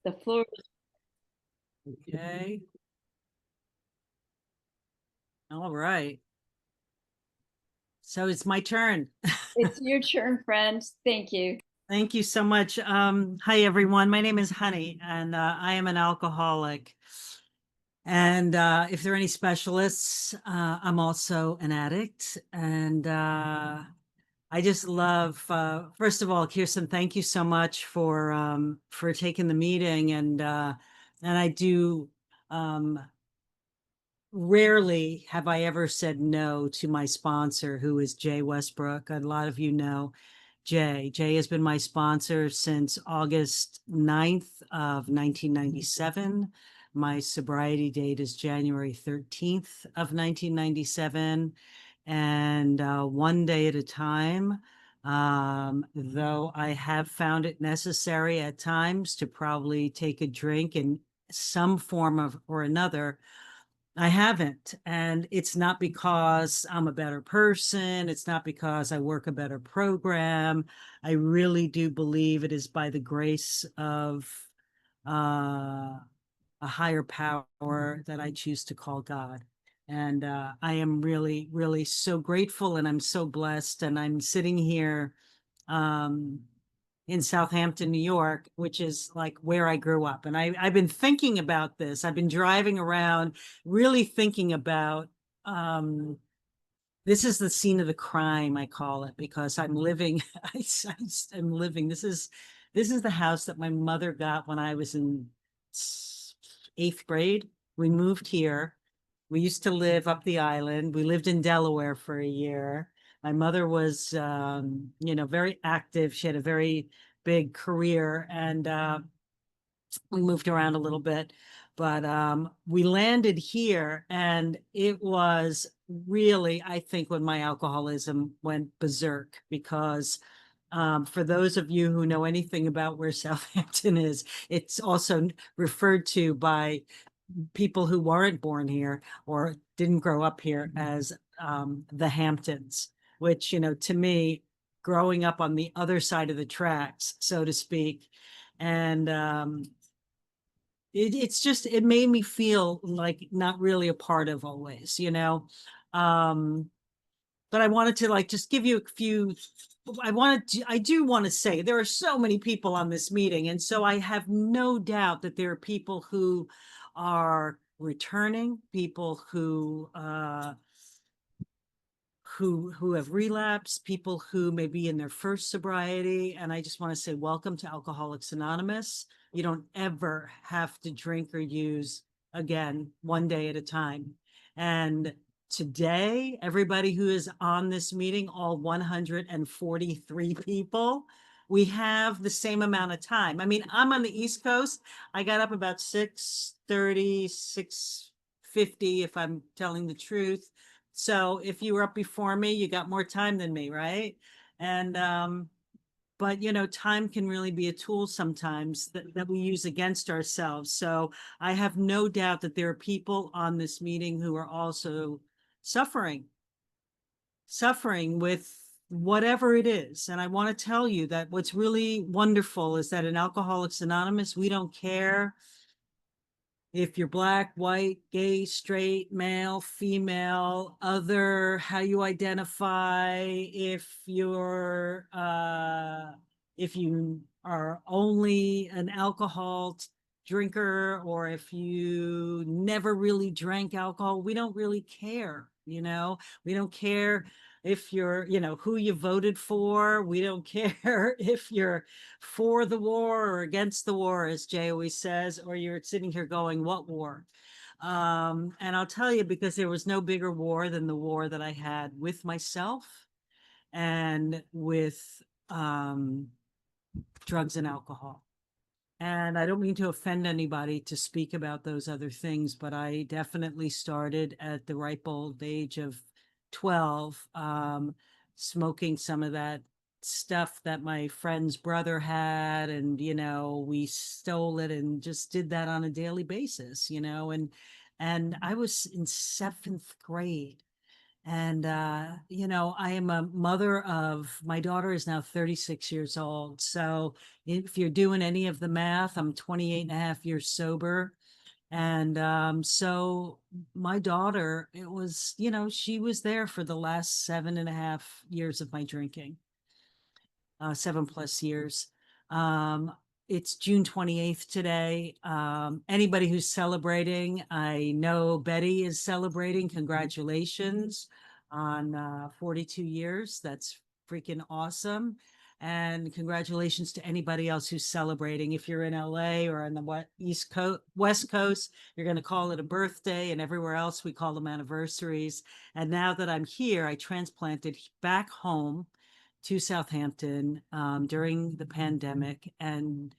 The floor. Okay. All right. So it's my turn. It's your turn, friend. Thank you. Thank you so much. Hi, everyone. My name is Honey, and I am an alcoholic. And if there are any specialists, I'm also an addict. And I just love, first of all, Kirsten, thank you so much for taking the meeting. And I do rarely have I ever said no to my sponsor, who is Jay Westbrook. A lot of you know Jay. Jay has been my sponsor since August 9th of 1997. My sobriety date is January 13th of 1997. And one day at a time, though I have found it necessary at times to probably take a drink in some form of or another, I haven't. And it's not because I'm a better person. It's not because I work a better program. I really do believe it is by the grace of uh, a higher power that I choose to call God. And I am really, really so grateful, and I'm so blessed. And I'm sitting here um, in Southampton, New York, which is like where I grew up. And I've been thinking about this. I've been driving around, really thinking about um, this is the scene of the crime, I call it, because I'm living, I'm living. This is the house that my mother got when I was in eighth grade. We moved here. We used to live up the island. We lived in Delaware for a year. My mother was, very active. She had a very big career, and we moved around a little bit. But we landed here, and it was really, I think, when my alcoholism went berserk, because for those of you who know anything about where Southampton is, it's also referred to by people who weren't born here or didn't grow up here as the Hamptons, which, to me, growing up on the other side of the tracks, so to speak, and it made me feel like not really a part of always. Um, but I wanted to like just give you a few. I do want to say there are so many people on this meeting, and so I have no doubt that there are people who are returning, people who have relapsed, people who may be in their first sobriety. And I just want to say, welcome to Alcoholics Anonymous. You don't ever have to drink or use again, one day at a time. And today, everybody who is on this meeting, all 143 people, we have the same amount of time. I mean, I'm on the East Coast. I got up about 6:30, 6:50, if I'm telling the truth. So if you were up before me, you got more time than me, right? And but time can really be a tool sometimes that we use against ourselves. So I have no doubt that there are people on this meeting who are also suffering, suffering with whatever it is. And I want to tell you that what's really wonderful is that in Alcoholics Anonymous, we don't care if you're black, white, gay, straight, male, female, other, how you identify, if you are only an alcohol drinker, or if you never really drank alcohol, we don't really care. We don't care if you're, who you voted for. We don't care if you're for the war or against the war, as Jay always says, or you're sitting here going, what war? And I'll tell you, because there was no bigger war than the war that I had with myself and with drugs and alcohol. And I don't mean to offend anybody to speak about those other things, but I definitely started at the ripe old age of 12, smoking some of that stuff that my friend's brother had. And, we stole it and just did that on a daily basis. And I was in seventh grade. And, I am a mother of, my daughter is now 36 years old. So if you're doing any of the math, I'm 28 and a half years sober. And so my daughter, it was, she was there for the last 7.5 years of my drinking, 7+ years. Um, it's June 28th today. Anybody who's celebrating, I know Betty is celebrating. Congratulations on 42 years. That's freaking awesome. And congratulations to anybody else who's celebrating. If you're in LA or on the East Coast, West Coast, you're going to call it a birthday, and everywhere else we call them anniversaries. And now that I'm here, I transplanted back home to Southampton during the pandemic, and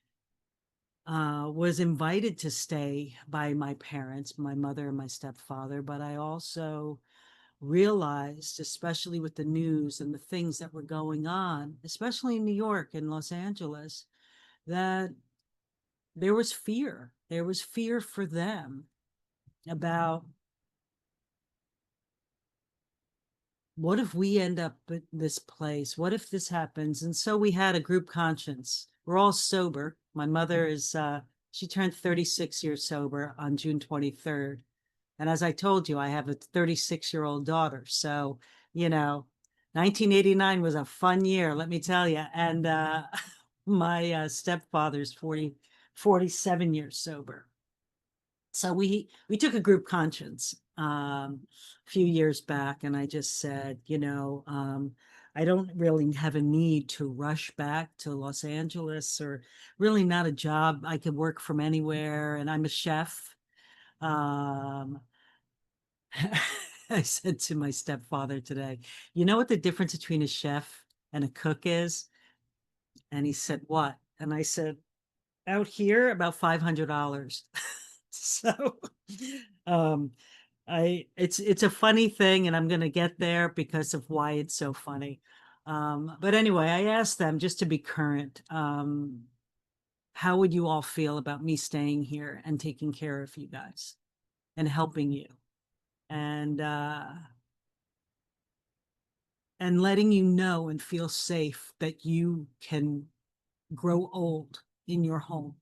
was invited to stay by my parents, my mother and my stepfather. But I also realized, especially with the news and the things that were going on, especially in New York and Los Angeles, that there was fear. There was fear for them about, what if we end up at this place? What if this happens? And so we had a group conscience. We're all sober. My mother is, she turned 36 years sober on June 23rd. And as I told you, I have a 36-year-old daughter. So, you know, 1989 was a fun year, let me tell you. And my stepfather's 47 years sober. So we took a group conscience a few years back, and I just said, I don't really have a need to rush back to Los Angeles, or really not a job. I could work from anywhere, and I'm a chef. Um, I said to my stepfather today, you know what the difference between a chef and a cook is? And he said, what? And I said, out here, about $500. So, um, it's a funny thing, and I'm going to get there because of why it's so funny. But anyway, I asked them, just to be current, how would you all feel about me staying here and taking care of you guys and helping you, and letting you know and feel safe that you can grow old in your home.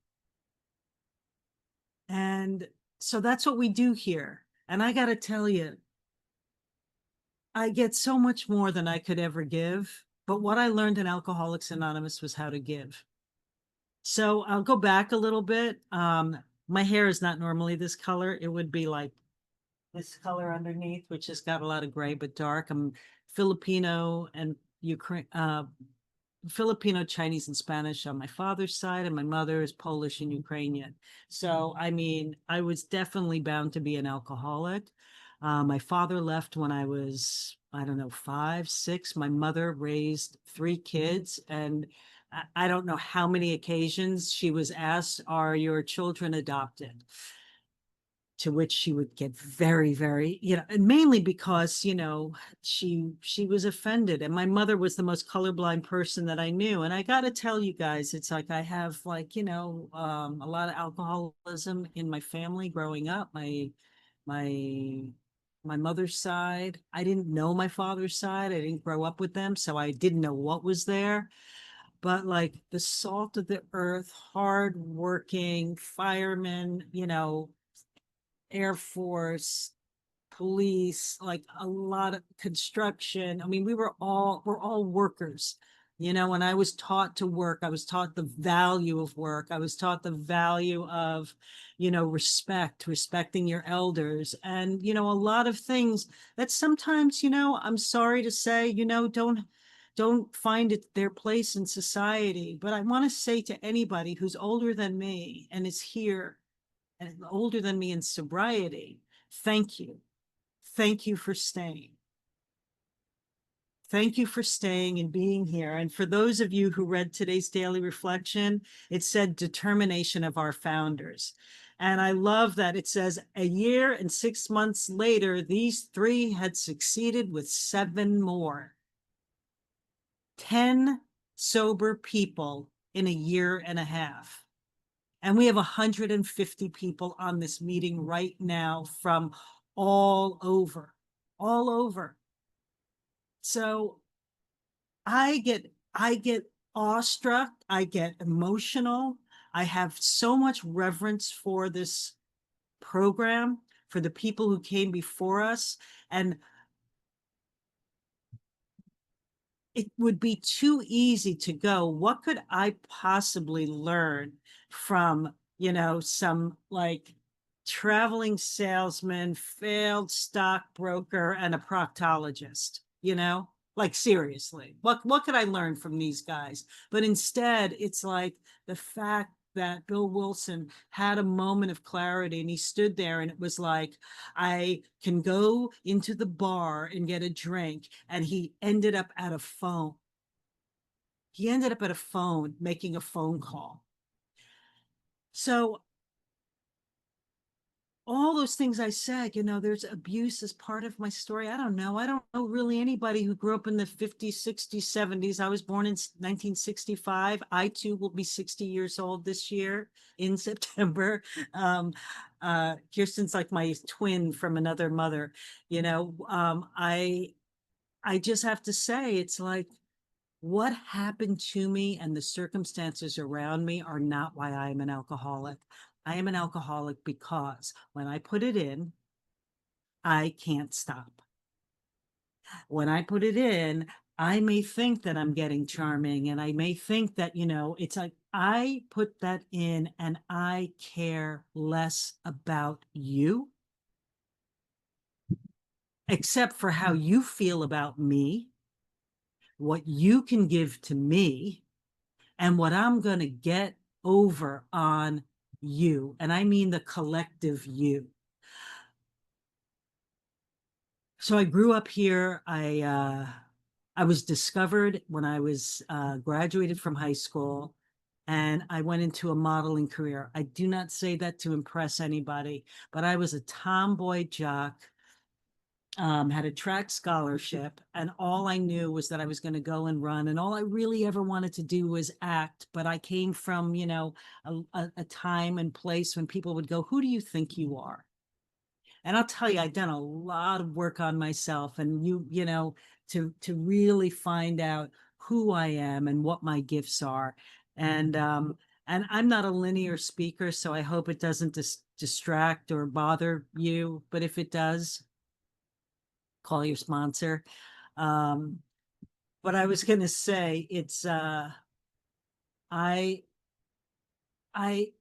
And so that's what we do here. And I got to tell you, I get so much more than I could ever give. But what I learned in Alcoholics Anonymous was how to give. So I'll go back a little bit. My hair is not normally this color. It would be like this color underneath, which has got a lot of gray but dark. I'm Filipino and Ukraine, Filipino, Chinese, and Spanish on my father's side, and my mother is Polish and Ukrainian. So, I mean, I was definitely bound to be an alcoholic. My father left when I was, I don't know, 5, 6. My mother raised 3 kids, and I don't know how many occasions she was asked, are your children adopted? To which she would get very, very, and mainly because, she was offended. And my mother was the most colorblind person that I knew. And I got to tell you guys, it's like I have, like, a lot of alcoholism in my family growing up. My my mother's side, I didn't know my father's side. I didn't grow up with them, so I didn't know what was there. But like the salt of the earth, hard working firemen, Air Force, police, like a lot of construction. I mean, we're all workers. When I was taught to work, I was taught the value of work. I was taught the value of, respecting your elders, and, a lot of things that sometimes, I'm sorry to say, don't find it their place in society. But I want to say to anybody who's older than me and is here and older than me in sobriety, thank you. Thank you for staying. Thank you for staying and being here. And for those of you who read today's daily reflection, it said determination of our founders. And I love that it says a year and 6 months later, these 3 had succeeded with 7 more. 10 sober people in a year and a half. And we have 150 people on this meeting right now from all over, all over. So I get awestruck, I get emotional. I have so much reverence for this program, for the people who came before us, and it would be too easy to go, what could I possibly learn from, some like traveling salesman, failed stockbroker, and a proctologist, Like seriously, what could I learn from these guys? But instead, it's like the fact that Bill Wilson had a moment of clarity and he stood there and it was like, I can go into the bar and get a drink. And he ended up at a phone. He ended up at a phone making a phone call. So all those things I said, there's abuse as part of my story. I don't know. I don't know really anybody who grew up in the 50s, 60s, 70s. I was born in 1965. I too will be 60 years old this year in September. Kirsten's like my twin from another mother. I just have to say, it's like what happened to me and the circumstances around me are not why I am an alcoholic. I am an alcoholic because when I put it in, I can't stop. When I put it in, I may think that I'm getting charming and I may think that, it's like I put that in and I care less about you, except for how you feel about me, what you can give to me, and what I'm going to get over on you. And I mean the collective you. So I grew up here. I was discovered when I was graduated from high school, and I went into a modeling career. I do not say that to impress anybody, but I was a tomboy jock, had a track scholarship, and all I knew was that I was going to go and run, and all I really ever wanted to do was act. But I came from, a time and place when people would go, "Who do you think you are?" And I'll tell you, I've done a lot of work on myself, and to really find out who I am and what my gifts are. And I'm not a linear speaker, so I hope it doesn't distract or bother you. But if it does, call your sponsor. Um, but I was going to say, it's I I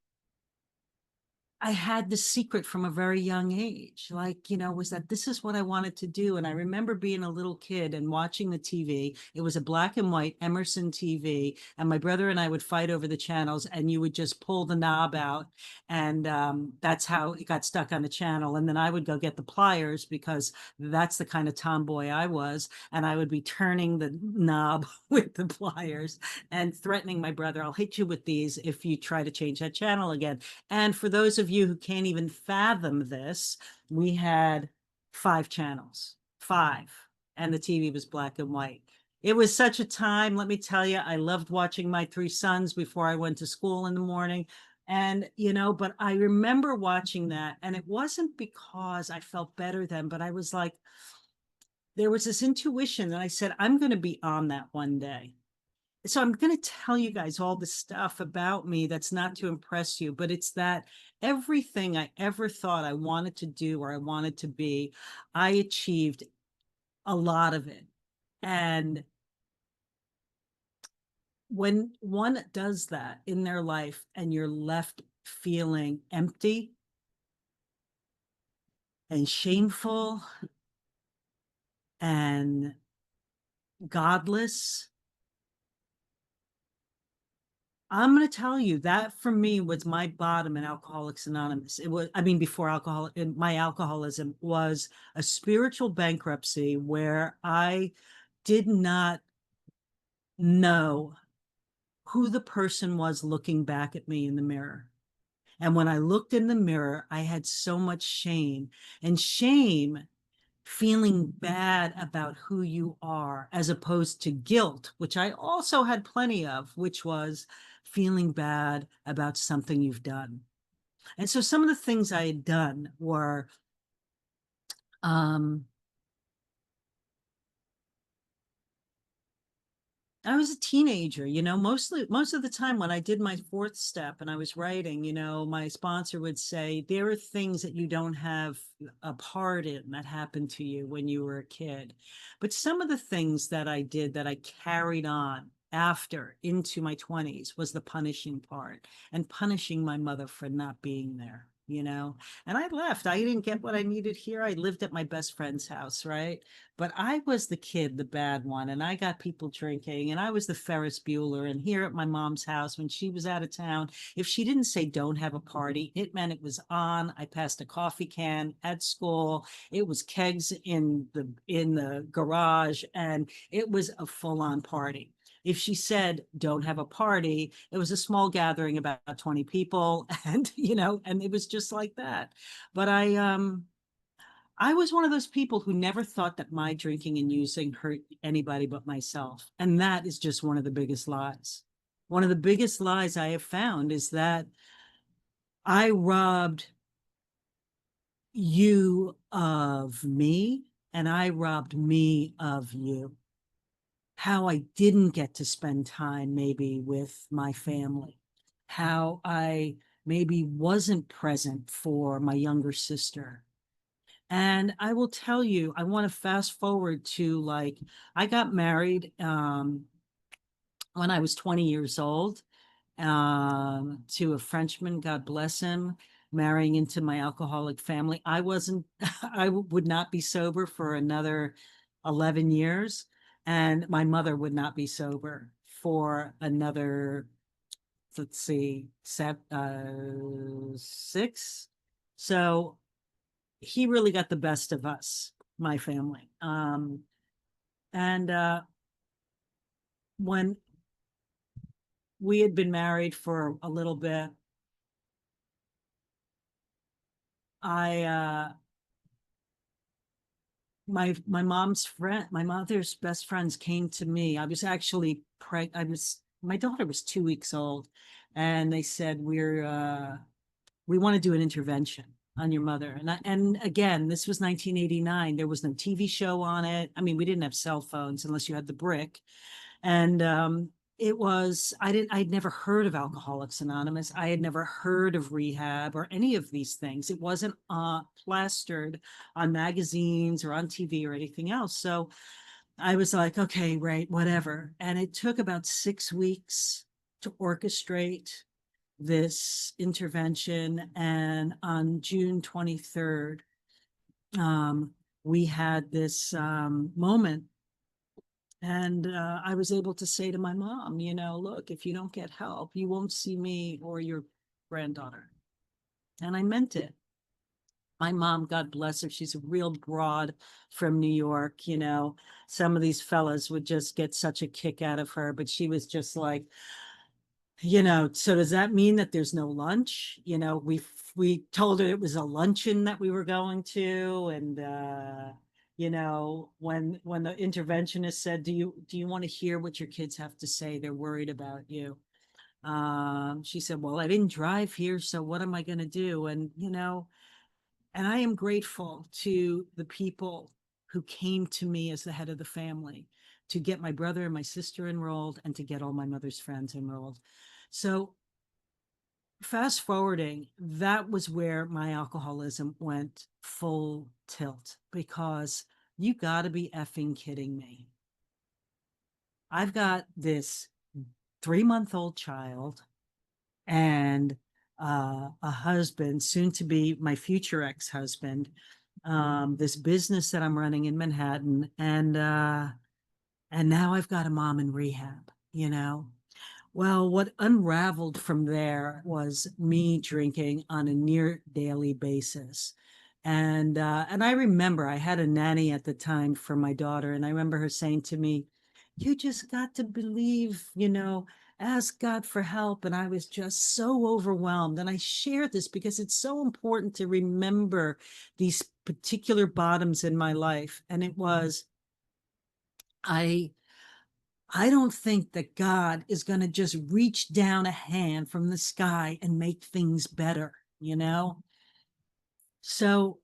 I had the secret from a very young age, like, was that this is what I wanted to do. And I remember being a little kid and watching the TV. It was a black and white Emerson TV. And my brother and I would fight over the channels, and you would just pull the knob out. And that's how it got stuck on the channel. And then I would go get the pliers because that's the kind of tomboy I was. And I would be turning the knob with the pliers and threatening my brother, I'll hit you with these if you try to change that channel again. And for those of you who can't even fathom this, we had 5 channels, 5, and the TV was black and white. It was such a time, let me tell you. I loved watching my 3 sons before I went to school in the morning. And, but I remember watching that, and it wasn't because I felt better then, but I was like, there was this intuition that I said, I'm going to be on that one day. So I'm going to tell you guys all the stuff about me that's not to impress you, but it's that everything I ever thought I wanted to do or I wanted to be, I achieved a lot of it. And when one does that in their life and you're left feeling empty and shameful and godless, I'm going to tell you that for me was my bottom in Alcoholics Anonymous. It was, I mean, before alcohol, my alcoholism was a spiritual bankruptcy where I did not know who the person was looking back at me in the mirror. And when I looked in the mirror, I had so much shame, and shame, feeling bad about who you are, as opposed to guilt, which I also had plenty of, which was feeling bad about something you've done. And so some of the things I had done were um, I was a teenager, most of the time when I did my fourth step and I was writing, my sponsor would say, there are things that you don't have a part in that happened to you when you were a kid. But some of the things that I did that I carried on after into my 20s was the punishing part and punishing my mother for not being there. And I left. I didn't get what I needed here. I lived at my best friend's house, right? But I was the kid, the bad one, and I got people drinking, and I was the Ferris Bueller. And here at my mom's house, when she was out of town, if she didn't say don't have a party, it meant it was on. I passed a coffee can at school. It was kegs in the garage, and it was a full-on party. If she said don't have a party, it was a small gathering, about 20 people, and and it was just like that. But I was one of those people who never thought that my drinking and using hurt anybody but myself. And that is just one of the biggest lies. One of the biggest lies I have found is that I robbed you of me and I robbed me of you. How I didn't get to spend time maybe with my family, how I maybe wasn't present for my younger sister. And I will tell you, I want to fast forward to, like, I got married when I was 20 years old to a Frenchman, God bless him, marrying into my alcoholic family. I wasn't, I would not be sober for another 11 years. And my mother would not be sober for another, let's see, six. So he really got the best of us, my family. And when we had been married for a little bit, I my mom's friend, my mother's best friends came to me. I was actually I was my daughter was 2 weeks old, and they said we want to do an intervention on your mother. And again, this was 1989. There was no TV show on it. I mean, we didn't have cell phones unless you had the brick. And it was, I'd never heard of Alcoholics Anonymous. I had never heard of rehab or any of these things. It wasn't plastered on magazines or on TV or anything else. So I was like, okay, right, whatever. And it took about 6 weeks to orchestrate this intervention. And on June 23rd, we had this moment. And I was able to say to my mom, look, if you don't get help, you won't see me or your granddaughter. And I meant it. My mom, God bless her, she's a real broad from New York. Some of these fellas would just get such a kick out of her, but she was just like, so does that mean that there's no lunch? We told her it was a luncheon that we were going to. And when the interventionist said, do you want to hear what your kids have to say? They're worried about you. She said, well, I didn't drive here, so what am I going to do? And I am grateful to the people who came to me as the head of the family to get my brother and my sister enrolled and to get all my mother's friends enrolled. So fast forwarding, that was where my alcoholism went full tilt, because you got to be effing kidding me. I've got this 3-month-old child and a husband, soon to be my future ex-husband, this business that I'm running in Manhattan, and now I've got a mom in rehab. Well, what unraveled from there was me drinking on a near daily basis. And I remember I had a nanny at the time for my daughter, and I remember her saying to me, you just got to believe, ask God for help. And I was just so overwhelmed. And I share this because it's so important to remember these particular bottoms in my life. And it was, I don't think that God is going to just reach down a hand from the sky and make things better. So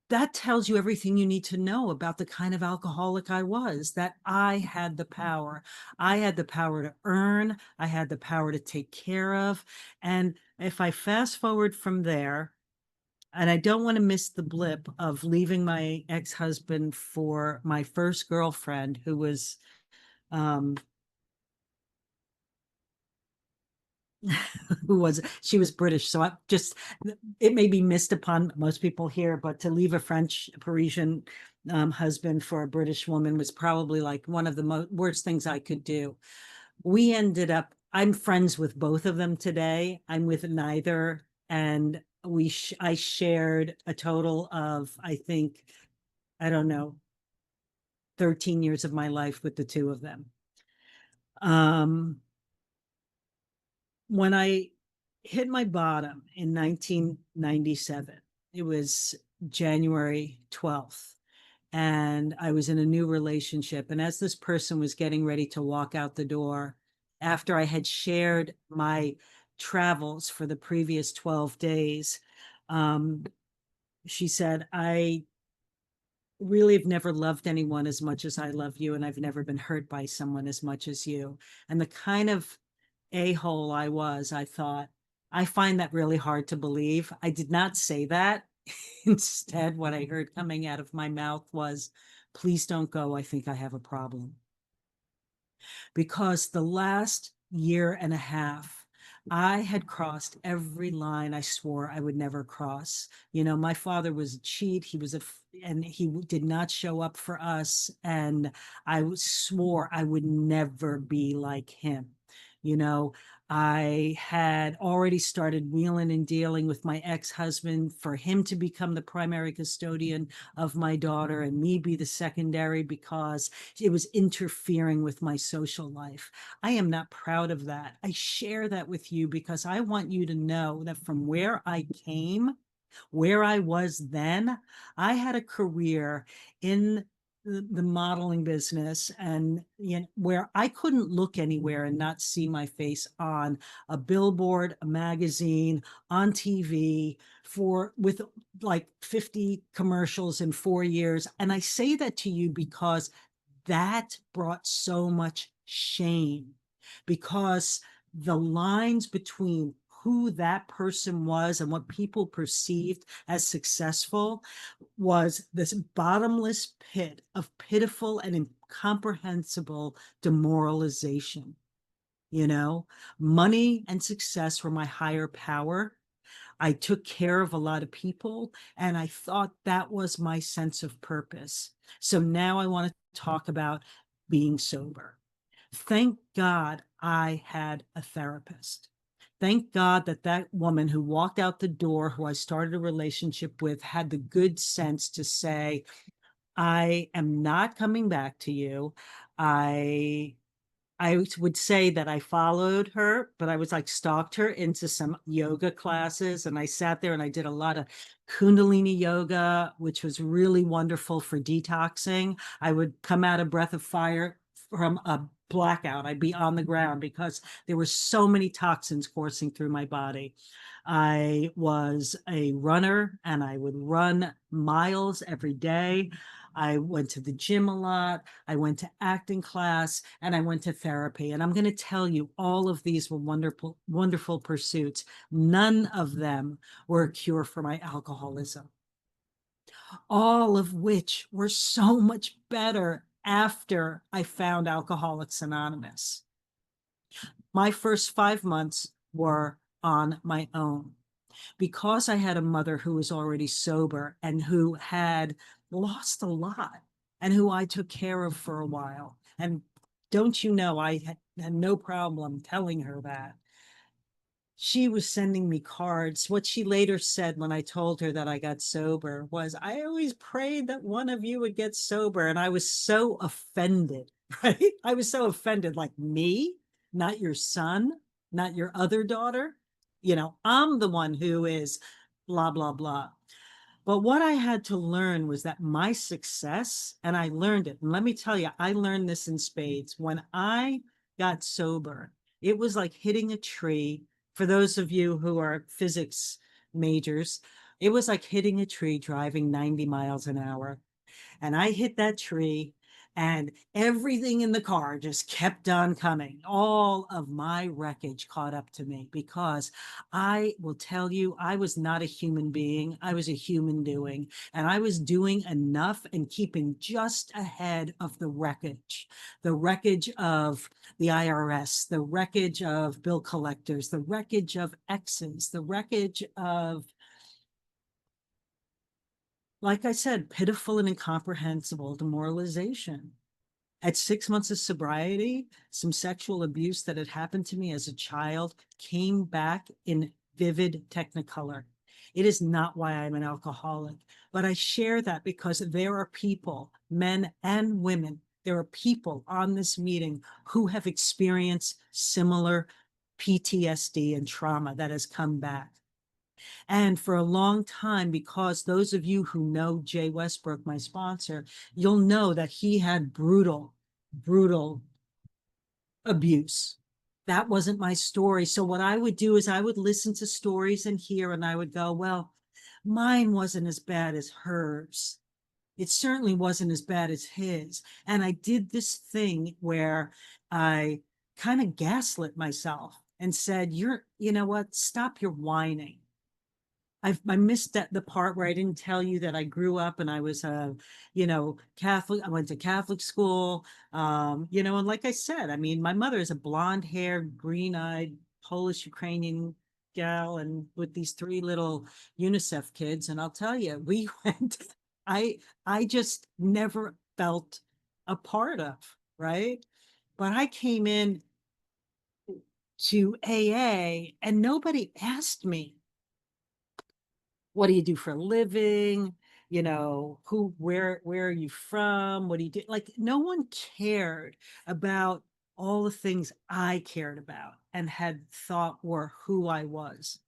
that tells you everything you need to know about the kind of alcoholic I was, that I had the power. I had the power to earn, I had the power to take care of. And if I fast forward from there, and I don't want to miss the blip of leaving my ex-husband for my first girlfriend, who was um she was British. So I just, it may be missed upon most people here, but to leave a French Parisian husband for a British woman was probably like one of the worst things I could do. We ended up, I'm friends with both of them today. I'm with neither. And I shared a total of, I think, I don't know, 13 years of my life with the two of them. Um, when I hit my bottom in 1997, it was January 12th, and I was in a new relationship. And as this person was getting ready to walk out the door, after I had shared my travels for the previous 12 days, um, she said, I really have never loved anyone as much as I love you, and I've never been hurt by someone as much as you. And the kind of a-hole I was, I thought, I find that really hard to believe. I did not say that. Instead, what I heard coming out of my mouth was, please don't go. I think I have a problem. Because the last year and a half, I had crossed every line I swore I would never cross. You know, my father was a cheat. And he did not show up for us. And I swore I would never be like him. You know, I had already started wheeling and dealing with my ex-husband for him to become the primary custodian of my daughter and me be the secondary, because it was interfering with my social life. I am not proud of that. I share that with you because I want you to know that from where I came, where I was then, I had a career in the modeling business, and you know, where I couldn't look anywhere and not see my face on a billboard, a magazine, on TV, for with like 50 commercials in 4 years. And I say that to you because that brought so much shame, because the lines between who that person was and what people perceived as successful was this bottomless pit of pitiful and incomprehensible demoralization. You know, money and success were my higher power. I took care of a lot of people, and I thought that was my sense of purpose. So now I want to talk about being sober. Thank God I had a therapist. Thank God that that woman who walked out the door, who I started a relationship with, had the good sense to say, I am not coming back to you. I I would say that I followed her, but I was like stalked her into some yoga classes. And I sat there and I did a lot of Kundalini yoga, which was really wonderful for detoxing. I would come out of breath of fire from a blackout. I'd be on the ground because there were so many toxins coursing through my body. I was a runner and I would run miles every day. I went to the gym a lot. I went to acting class, and I went to therapy. And I'm going to tell you, all of these were wonderful, wonderful pursuits. None of them were a cure for my alcoholism, all of which were so much better after I found Alcoholics Anonymous. My first 5 months were on my own, because I had a mother who was already sober and who had lost a lot, and who I took care of for a while. And don't you know, I had no problem telling her that. She was sending me cards. What she later said when I told her that I got sober was, I always prayed that one of you would get sober. And I was so offended, right? I was so offended, like, me, not your son, not your other daughter. You know, I'm the one who is blah, blah, blah. But what I had to learn was that my success, and I learned it. And let me tell you, I learned this in spades. When I got sober, it was like hitting a tree. For those of you who are physics majors, It was like hitting a tree driving 90 miles an hour. And I hit that tree, and everything in the car just kept on coming. All of my wreckage caught up to me because I will tell you, I was not a human being. I was a human doing, and I was doing enough and keeping just ahead of the wreckage of the IRS, the wreckage of bill collectors, the wreckage of exes, the wreckage of, like I said, pitiful and incomprehensible demoralization. At 6 months of sobriety, some sexual abuse that had happened to me as a child came back in vivid technicolor. It is not why I'm an alcoholic, but I share that because there are people, men and women, there are people on this meeting who have experienced similar PTSD and trauma that has come back. And for a long time, because those of you who know Jay Westbrook, my sponsor, you'll know that he had brutal abuse. That wasn't my story. So what I would do is I would listen to stories and hear, and I would go, well, mine wasn't as bad as hers. It certainly wasn't as bad as his. And I did this thing where I kind of gaslit myself and said, you know what? Stop your whining. I missed that the part where I didn't tell you that I grew up and I was Catholic. I went to Catholic school. And like I said, I mean, my mother is a blonde-haired, green-eyed Polish Ukrainian gal, and with these three little UNICEF kids. And I'll tell you, we went. I just never felt a part of, right? But I came in to AA, and nobody asked me, what do you do for a living? Where are you from? What do you do? Like, no one cared about all the things I cared about and had thought were who I was.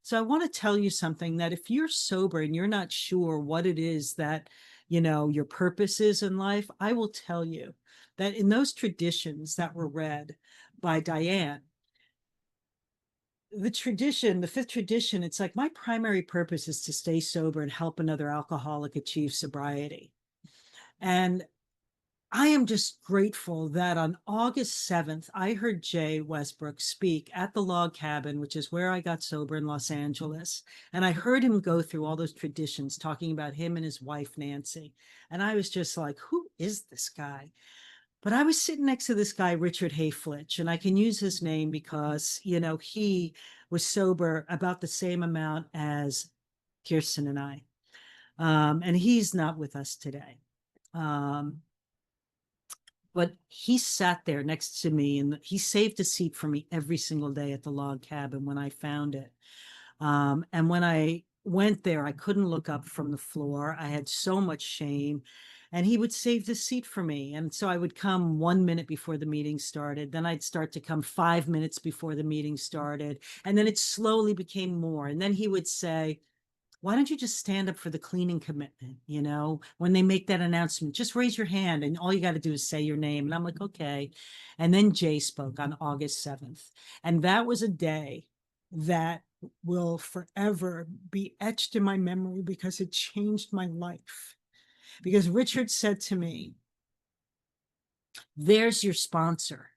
So I want to tell you something, that if you're sober and you're not sure what it is that, your purpose is in life, I will tell you that in those traditions that were read by Diane, the fifth tradition, it's like, my primary purpose is to stay sober and help another alcoholic achieve sobriety. And I am just grateful that on August 7th, I heard Jay Westbrook speak at the Log Cabin, which is where I got sober in Los Angeles. And I heard him go through all those traditions, talking about him and his wife, Nancy. And I was just like, who is this guy? But I was sitting next to this guy, Richard Hayflitch, and I can use his name because, he was sober about the same amount as Kirsten and I. And he's not with us today. Um, but he sat there next to me, and he saved a seat for me every single day at the Log Cabin when I found it. And when I went there, I couldn't look up from the floor. I had so much shame. And he would save the seat for me. And so I would come 1 minute before the meeting started. Then I'd start to come 5 minutes before the meeting started. And then it slowly became more. And then he would say, why don't you just stand up for the cleaning commitment? When they make that announcement, just raise your hand and all you got to do is say your name. And I'm like, okay. And then Jay spoke on August 7th. And that was a day that will forever be etched in my memory because it changed my life. Because Richard said to me, there's your sponsor.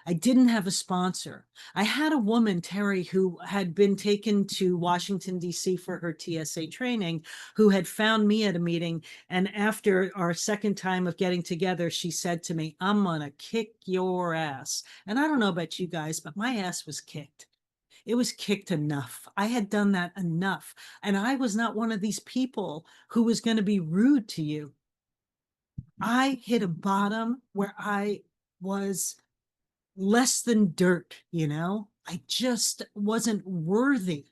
I didn't have a sponsor. I had a woman, Terry, who had been taken to Washington, D.C. for her TSA training, who had found me at a meeting. And after our second time of getting together, she said to me, I'm going to kick your ass. And I don't know about you guys, but my ass was kicked. It was kicked enough. I had done that enough. And I was not one of these people who was going to be rude to you. I hit a bottom where I was less than dirt, I just wasn't worthy.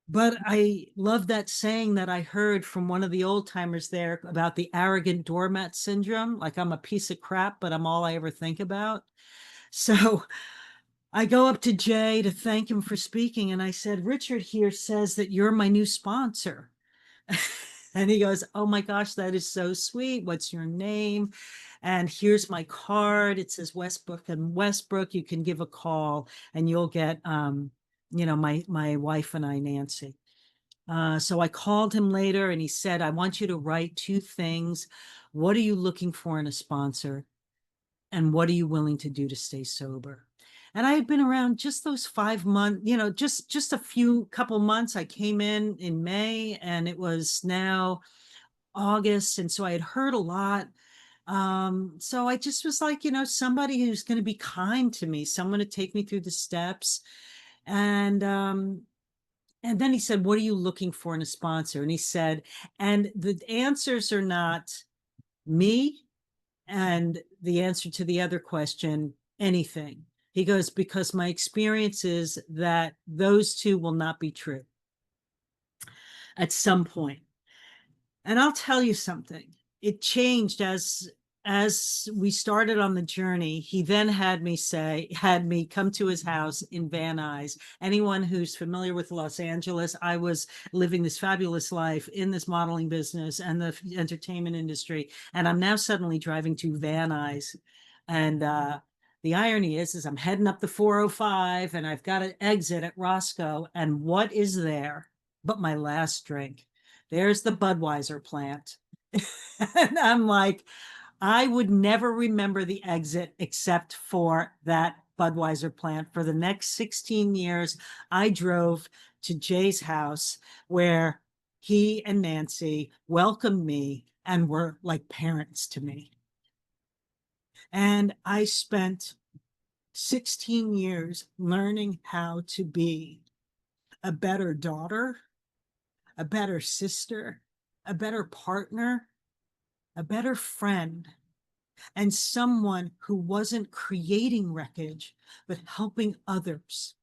But I love that saying that I heard from one of the old timers there about the arrogant doormat syndrome. Like, I'm a piece of crap, but I'm all I ever think about. So I go up to Jay to thank him for speaking. And I said, Richard here says that you're my new sponsor. And he goes, oh my gosh, that is so sweet. What's your name? And here's my card. It says Westbrook and Westbrook. You can give a call and you'll get, my wife and I, Nancy. So I called him later and he said, I want you to write two things. What are you looking for in a sponsor? And what are you willing to do to stay sober? And I had been around just those 5 months, just a few couple months. I came in May and it was now August. And so I had heard a lot. So I just was like, somebody who's going to be kind to me, someone to take me through the steps. And and then he said, what are you looking for in a sponsor? And he said, and the answers are not me and the answer to the other question, anything. He goes, because my experience is that those two will not be true at some point. And I'll tell you something. It changed as we started on the journey. He then had me come to his house in Van Nuys. Anyone who's familiar with Los Angeles, I was living this fabulous life in this modeling business and the entertainment industry. And I'm now suddenly driving to Van Nuys. And the irony is I'm heading up the 405 and I've got an exit at Roscoe. And what is there but my last drink? There's the Budweiser plant. And I'm like, I would never remember the exit except for that Budweiser plant. For the next 16 years, I drove to Jay's house where he and Nancy welcomed me and were like parents to me. And I spent 16 years learning how to be a better daughter, a better sister, a better partner, a better friend, and someone who wasn't creating wreckage, but helping others.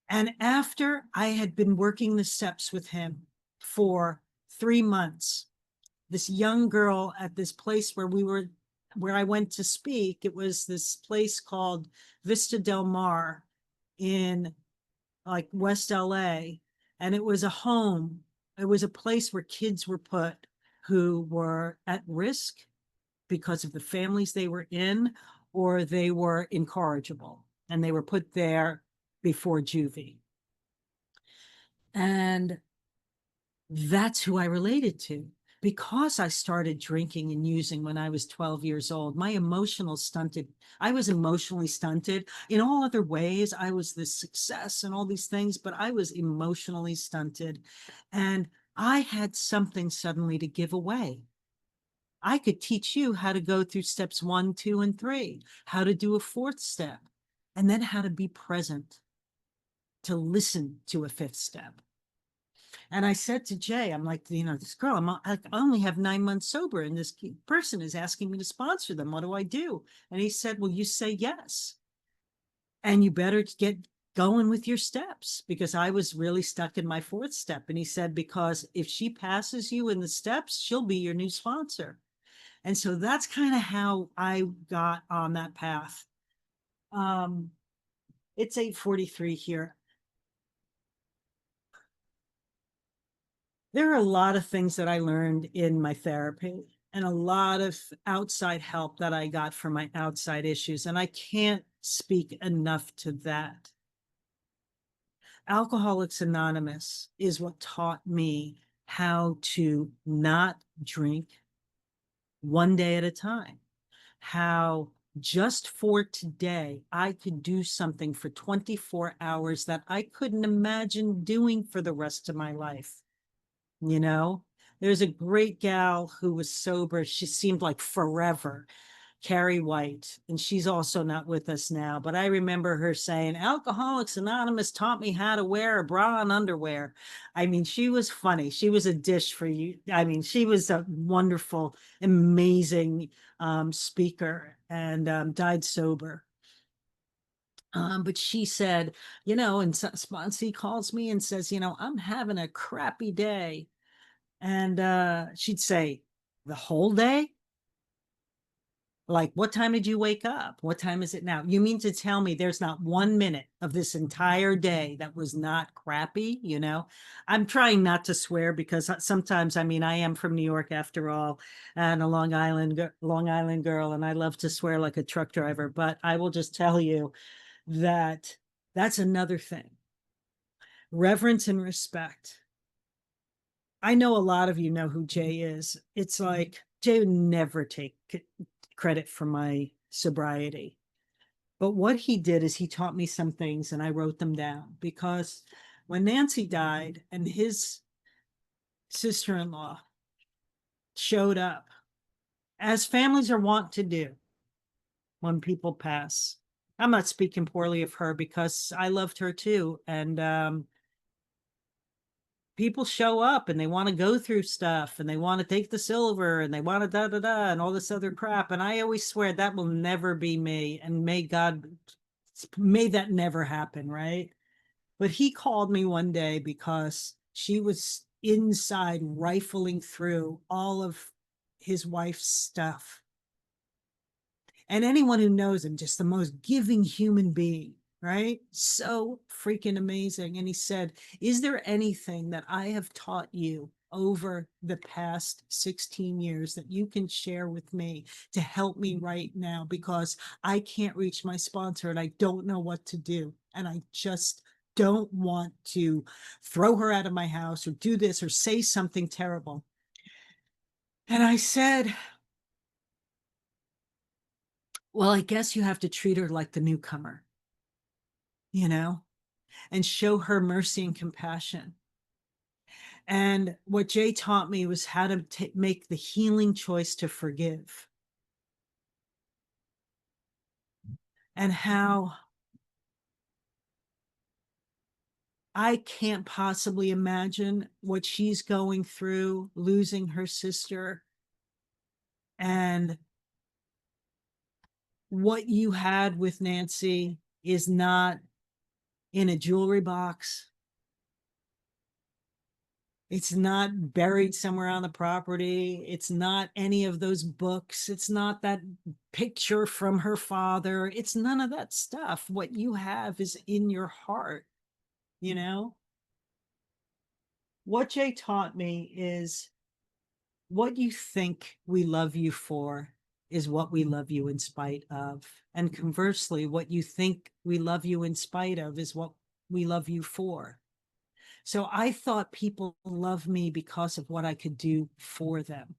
And after I had been working the steps with him for 3 months, this young girl at this place where I went to speak, it was this place called Vista Del Mar in like West LA. And it was a home. It was a place where kids were put who were at risk because of the families they were in, or they were incorrigible and they were put there before juvie. And that's who I related to. Because I started drinking and using when I was 12 years old, I was emotionally stunted. In all other ways, I was this success and all these things, but I was emotionally stunted. And I had something suddenly to give away. I could teach you how to go through steps 1, 2, and 3, how to do a fourth step, and then how to be present, to listen to a fifth step. And I said to Jay, I'm like, this girl, I only have 9 months sober, and this person is asking me to sponsor them. What do I do? And he said, well, you say yes. And you better get going with your steps, because I was really stuck in my fourth step. And he said, because if she passes you in the steps, she'll be your new sponsor. And so that's kind of how I got on that path. It's 8:43 here. There are a lot of things that I learned in my therapy and a lot of outside help that I got for my outside issues. And I can't speak enough to that. Alcoholics Anonymous is what taught me how to not drink one day at a time, how just for today, I could do something for 24 hours that I couldn't imagine doing for the rest of my life. There's a great gal who was sober. She seemed like forever, Carrie White, and she's also not with us now. But I remember her saying, Alcoholics Anonymous taught me how to wear a bra and underwear. I mean, she was funny. She was a dish for you. I mean, she was a wonderful, amazing speaker, and died sober. But she said, and Sponsy calls me and says, I'm having a crappy day. And she'd say, the whole day? Like, what time did you wake up? What time is it now? You mean to tell me there's not 1 minute of this entire day that was not crappy? I'm trying not to swear, because sometimes, I am from New York after all, and a Long Island girl, and I love to swear like a truck driver. But I will just tell you that that's another thing. Reverence and respect. I know a lot of you know who Jay is. It's like Jay would never take credit for my sobriety. But what he did is he taught me some things and I wrote them down because when Nancy died and his sister-in-law showed up, as families are wont to do when people pass. I'm not speaking poorly of her because I loved her too. And people show up and they want to go through stuff and they want to take the silver and they want to da da da and all this other crap. And I always swear that will never be me. And may that never happen, right? But he called me one day because she was inside rifling through all of his wife's stuff. And anyone who knows him, just the most giving human being, right? So freaking amazing. And he said, is there anything that I have taught you over the past 16 years that you can share with me to help me right now? Because I can't reach my sponsor and I don't know what to do. And I just don't want to throw her out of my house or do this or say something terrible. And I said, well, I guess you have to treat her like the newcomer, you know, and show her mercy and compassion. And what Jay taught me was how to make the healing choice to forgive, and how I can't possibly imagine what she's going through, losing her sister, and what you had with Nancy is not in a jewelry box. It's not buried somewhere on the property. It's not any of those books. It's not that picture from her father. It's none of that stuff. What you have is in your heart, you know? What Jay taught me is what you think we love you for is what we love you in spite of. And conversely, what you think we love you in spite of is what we love you for. So I thought people loved me because of what I could do for them,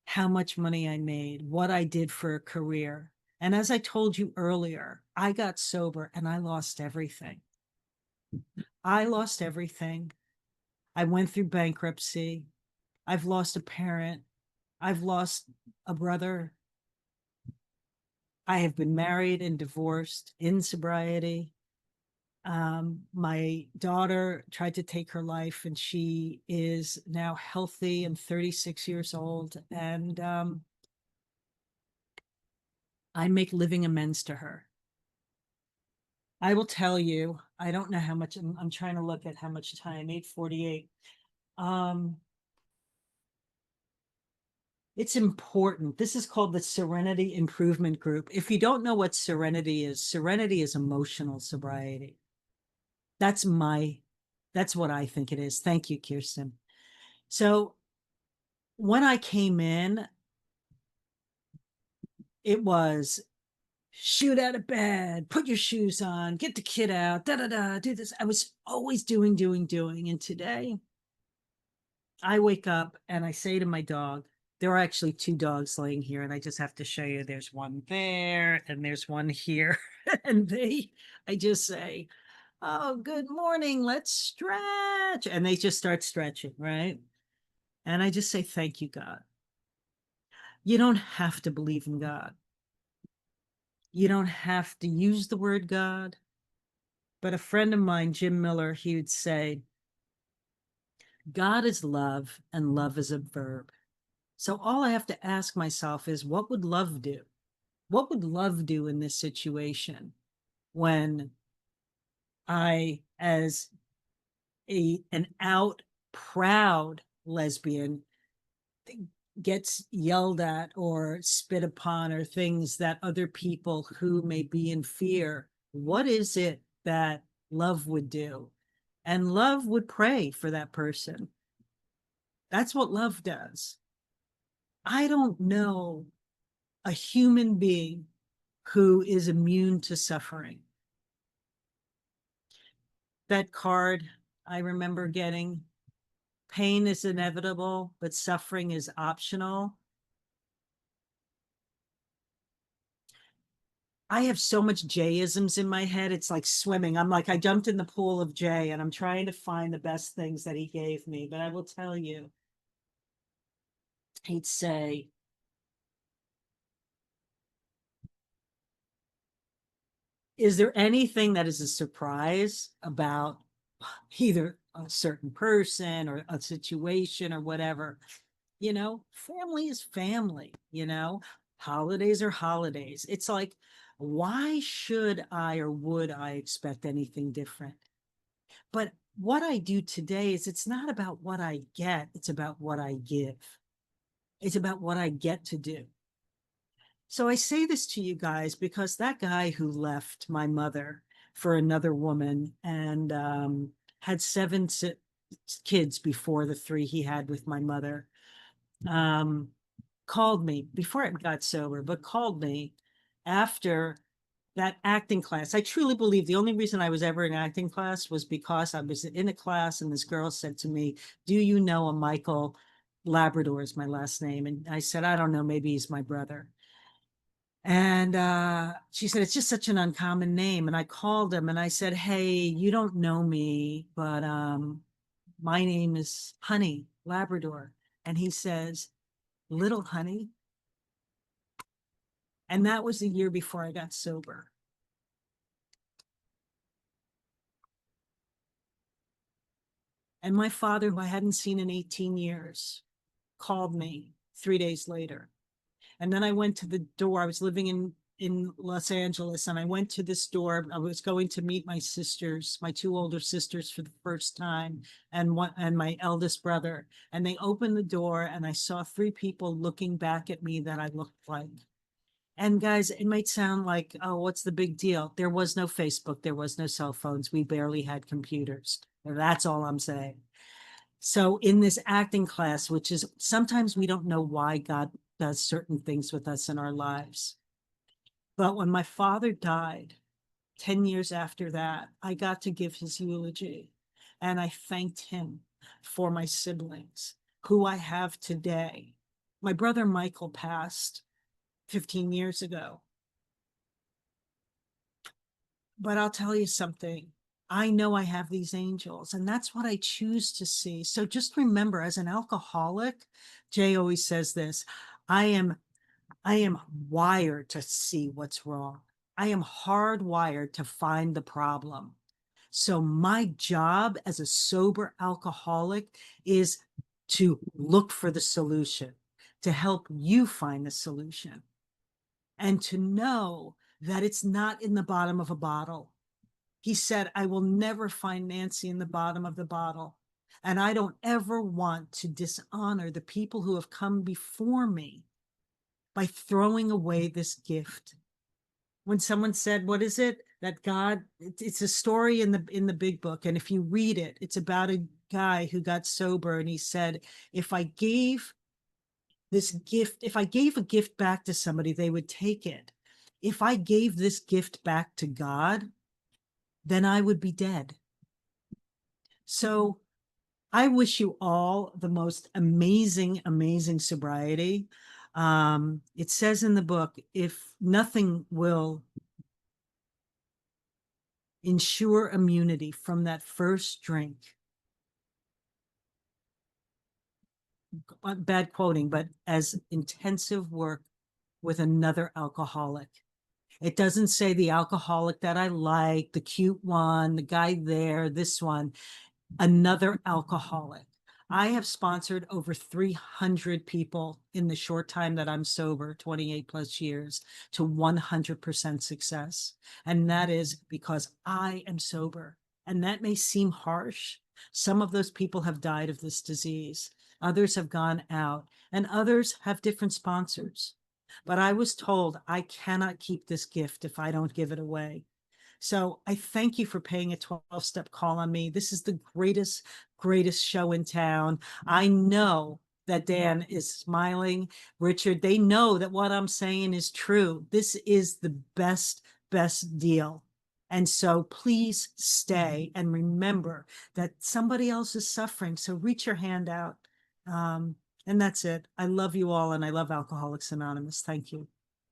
how much money I made, what I did for a career. And as I told you earlier, I got sober and I lost everything. I lost everything. I went through bankruptcy. I've lost a parent. I've lost a brother. I have been married and divorced in sobriety. My daughter tried to take her life and she is now healthy and 36 years old. And I make living amends to her. I will tell you, I don't know how much, I'm trying to look at how much time, 8:48. It's important. This is called the Serenity Improvement Group. If you don't know what Serenity is emotional sobriety. That's what I think it is. Thank you, Kirsten. So when I came in, it was shoot out of bed, put your shoes on, get the kid out, da da da, do this. I was always doing. And today I wake up and I say to my dog, there are actually two dogs laying here, and I just have to show you there's one there and there's one here. And I just say, oh, good morning, let's stretch. And they just start stretching, right? And I just say, thank you, God. You don't have to believe in God. You don't have to use the word God. But a friend of mine, Jim Miller, he would say, God is love and love is a verb. So all I have to ask myself is, what would love do? What would love do in this situation when I, as an out, proud lesbian, gets yelled at or spit upon or things that other people who may be in fear, what is it that love would do? And love would pray for that person. That's what love does. I don't know a human being who is immune to suffering. that card I remember getting, pain is inevitable, but suffering is optional. I have so much Jayisms in my head. It's like swimming. I'm like, I jumped in the pool of Jay and I'm trying to find the best things that he gave me. But I will tell you, he'd say, is there anything that is a surprise about either a certain person or a situation or whatever? Family is family, holidays are holidays. It's like, why should I or would I expect anything different? But what I do today is it's not about what I get, it's about what I give. It's about what I get to do. So I say this to you guys because that guy who left my mother for another woman and had seven kids before the three he had with my mother, um, called me before I got sober, but called me after that acting class. I truly believe the only reason I was ever in acting class was because I was in a class and this girl said to me, "Do you know a Michael Labrador is my last name?" And I said, "I don't know, maybe he's my brother." And she said, "It's just such an uncommon name." And I called him and I said, "Hey, you don't know me, but my name is Honey Labrador." And he says, "Little Honey?" And that was the year before I got sober. And my father, who I hadn't seen in 18 years, called me 3 days later. And then I went to the door. I was living in Los Angeles, and I went to this door. I was going to meet my sisters, my two older sisters, for the first time, and my eldest brother. And they opened the door, and I saw three people looking back at me that I looked like. And guys, it might sound like, oh, what's the big deal? There was no Facebook, there was no cell phones, we barely had computers. That's all I'm saying. So in this acting class, which is sometimes we don't know why God does certain things with us in our lives. But when my father died, 10 years after that, I got to give his eulogy. And I thanked him for my siblings, who I have today. My brother Michael passed 15 years ago. But I'll tell you something. I know I have these angels, and that's what I choose to see. So just remember, as an alcoholic, Jay always says this, I am wired to see what's wrong. I am hardwired to find the problem. So my job as a sober alcoholic is to look for the solution, to help you find the solution, and to know that it's not in the bottom of a bottle. He said, "I will never find Nancy in the bottom of the bottle. And I don't ever want to dishonor the people who have come before me by throwing away this gift." When someone said, what is it? That God, it's a story in the big book. And if you read it, it's about a guy who got sober. And he said, if I gave this gift, if I gave a gift back to somebody, they would take it. If I gave this gift back to God, then I would be dead. So I wish you all the most amazing, amazing sobriety. It says in the book, if nothing will ensure immunity from that first drink, bad quoting, but as intensive work with another alcoholic. It doesn't say the alcoholic that I like, the cute one, the guy there, this one. Another alcoholic. I have sponsored over 300 people in the short time that I'm sober, 28 plus years, to 100% success. And that is because I am sober. And that may seem harsh. Some of those people have died of this disease. Others have gone out, and others have different sponsors. But I was told I cannot keep this gift if I don't give it away. So I thank you for paying a 12-step call on me. This is the greatest, greatest show in town. I know that Dan is smiling. Richard, they know that what I'm saying is true. This is the best, best deal. And so please stay and remember that somebody else is suffering. So reach your hand out. And that's it. I love you all, and I love Alcoholics Anonymous. Thank you.